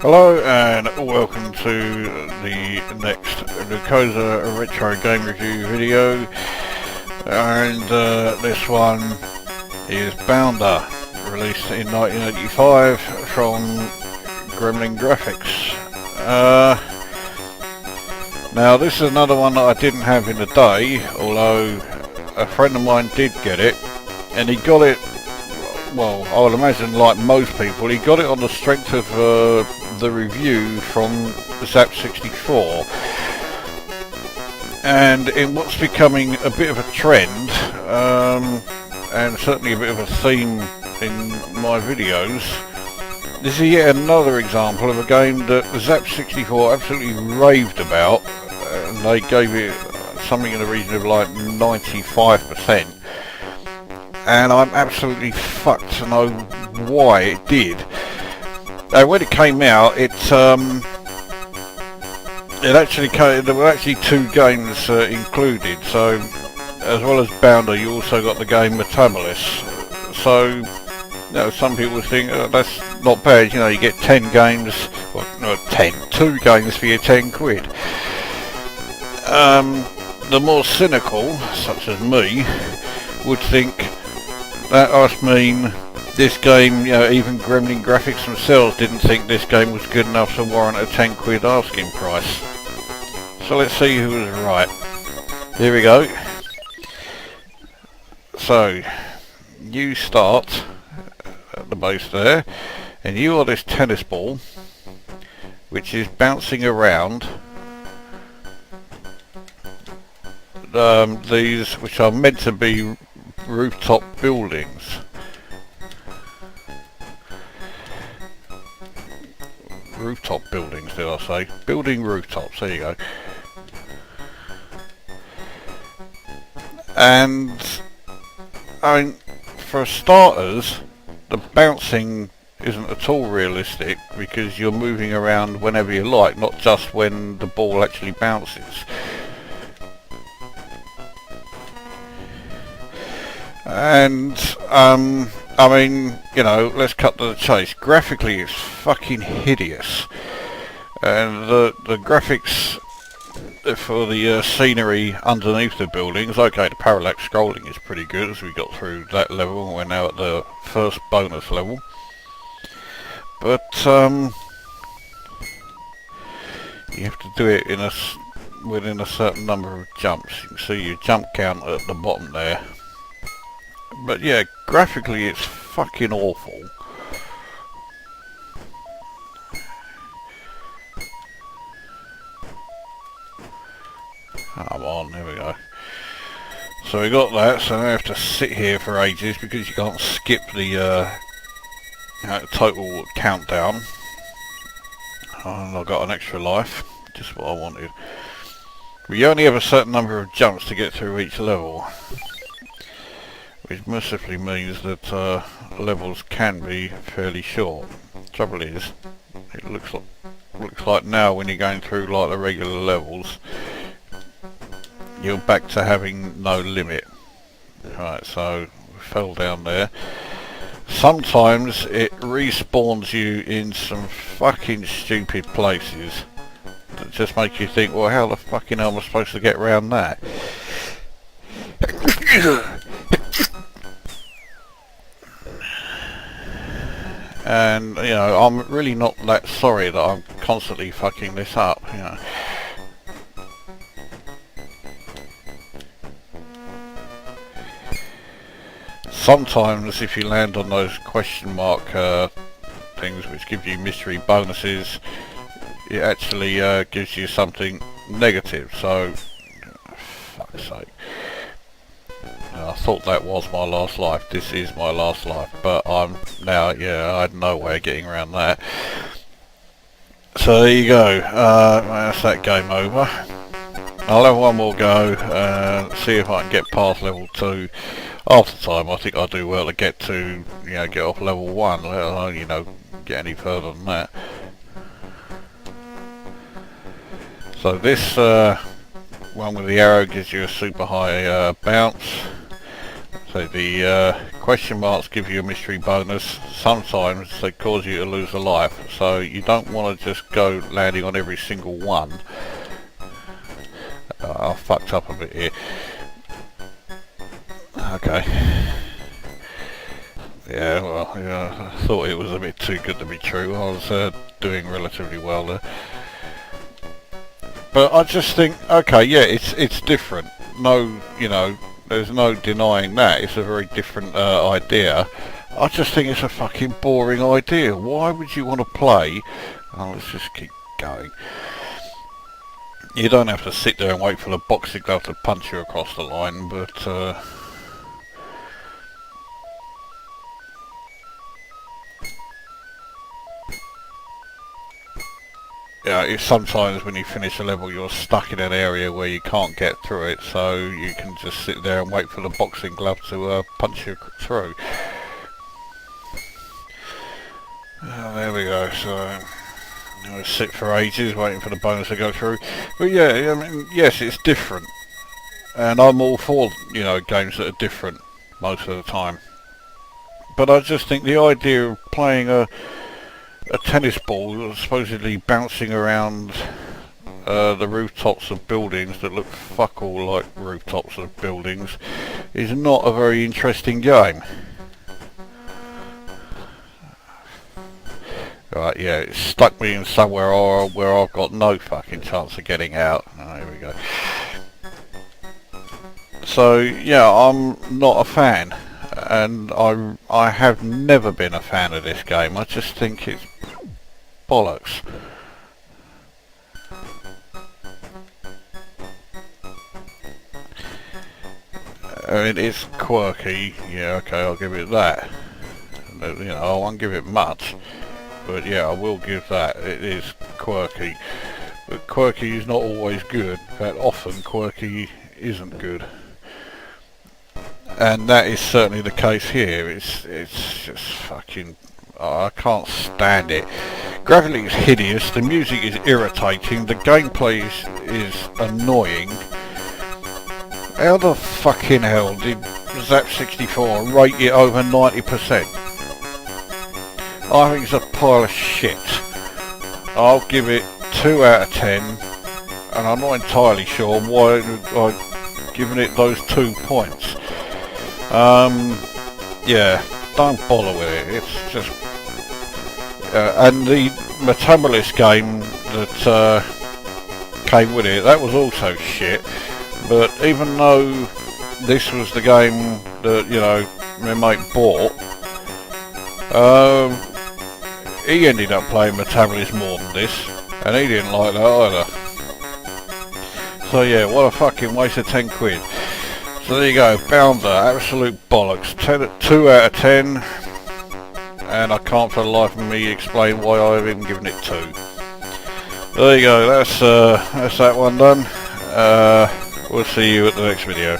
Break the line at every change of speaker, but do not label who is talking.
Hello and welcome to the next Lukozer retro game review video, and this one is Bounder, released in 1985 from Gremlin Graphics. Now this is another one that I didn't have in the day, although a friend of mine did get it, and he got it, well, I would imagine like most people, he got it on the strength of the review from Zap64, and in what's becoming a bit of a trend, and certainly a bit of a theme in my videos, this is yet another example of a game that Zap64 absolutely raved about, and they gave it something in the region of like 95%, and I'm absolutely fucked to know why it did. When it came out, there were actually two games included. So, as well as Bounder, you also got the game Metabolist. So, you know, some people think that's not bad. You know, you get 10 games, well, not 10, 2 games for your 10 quid. The more cynical, such as me, would think that must mean this game, you know, even Gremlin Graphics themselves didn't think this game was good enough to warrant a 10 quid asking price. So let's see who was right. Here we go. So, you start at the base there, and you are this tennis ball, which is bouncing around these, which are meant to be rooftop buildings. Rooftop buildings, did I say? Building rooftops, there you go. And, I mean, for starters, the bouncing isn't at all realistic, because you're moving around whenever you like, not just when the ball actually bounces. And, I mean, you know, let's cut to the chase. Graphically, it's fucking hideous. And the graphics for the scenery underneath the buildings, okay, the parallax scrolling is pretty good as we got through that level, and we're now at the first bonus level. But, you have to do it within a certain number of jumps. You can see your jump count at the bottom there. But yeah, graphically it's fucking awful. Come on, there we go. So we got that, so I have to sit here for ages because you can't skip the total countdown. And I got an extra life, just what I wanted. We only have a certain number of jumps to get through each level, which mercifully means that levels can be fairly short. Trouble is, it looks like now when you're going through like the regular levels, you're back to having no limit. Right, so we fell down there. Sometimes it respawns you in some fucking stupid places that just make you think, well, how the fucking hell am I supposed to get around that? And, you know, I'm really not that sorry that I'm constantly fucking this up, you know. Sometimes if you land on those question mark things which give you mystery bonuses, it actually gives you something negative, so, fuck's sake. I thought that was my last life. This is my last life, but I'm now, yeah, I had no way of getting around that. So there you go. That's that game over. I'll have one more go and see if I can get past level 2. After time, I think I'll do well to get to, you know, get off level 1, let alone, you know, get any further than that. So this one with the arrow gives you a super high bounce. So the question marks give you a mystery bonus. Sometimes they cause you to lose a life, so you don't want to just go landing on every single one. I fucked up a bit here. Okay. Yeah, well, yeah, I thought it was a bit too good to be true. I was doing relatively well there. But I just think, okay, yeah, it's different. No, you know, there's no denying that. It's a very different idea. I just think it's a fucking boring idea. Why would you want to play? Oh, let's just keep going. You don't have to sit there and wait for the boxing glove to punch you across the line, but yeah, it's sometimes when you finish a level you're stuck in an area where you can't get through it, so you can just sit there and wait for the boxing glove to punch you through. There we go, so I sit for ages waiting for the bonus to go through. But yeah, I mean, yes, it's different. And I'm all for, you know, games that are different most of the time. But I just think the idea of playing a tennis ball supposedly bouncing around the rooftops of buildings that look fuck all like rooftops of buildings is not a very interesting game. Right, yeah, it stuck me in somewhere where I've got no fucking chance of getting out. Oh, here we go. So yeah, I'm not a fan, and I have never been a fan of this game. I just think it's bollocks. I mean, it's quirky. Yeah, okay, I'll give it that. You know, I won't give it much, but yeah, I will give that. It is quirky. But quirky is not always good. In fact, often quirky isn't good. And that is certainly the case here. It's just fucking... Oh, I can't stand it. Graphically it's hideous, the music is irritating, the gameplay is annoying. How the fucking hell did Zap64 rate it over 90%? I think it's a pile of shit. I'll give it 2 out of 10, and I'm not entirely sure why I've given it those 2 points. Yeah, don't bother with it. It's just... and the Metabolist game that came with it, that was also shit. But even though this was the game that, you know, my mate bought, he ended up playing Metabolist more than this, and he didn't like that either. So yeah, what a fucking waste of 10 quid. So there you go, Bounder, absolute bollocks. 2 out of 10, and I can't for the life of me explain why I've even given it 2. There you go, that's that one done. We'll see you at the next video.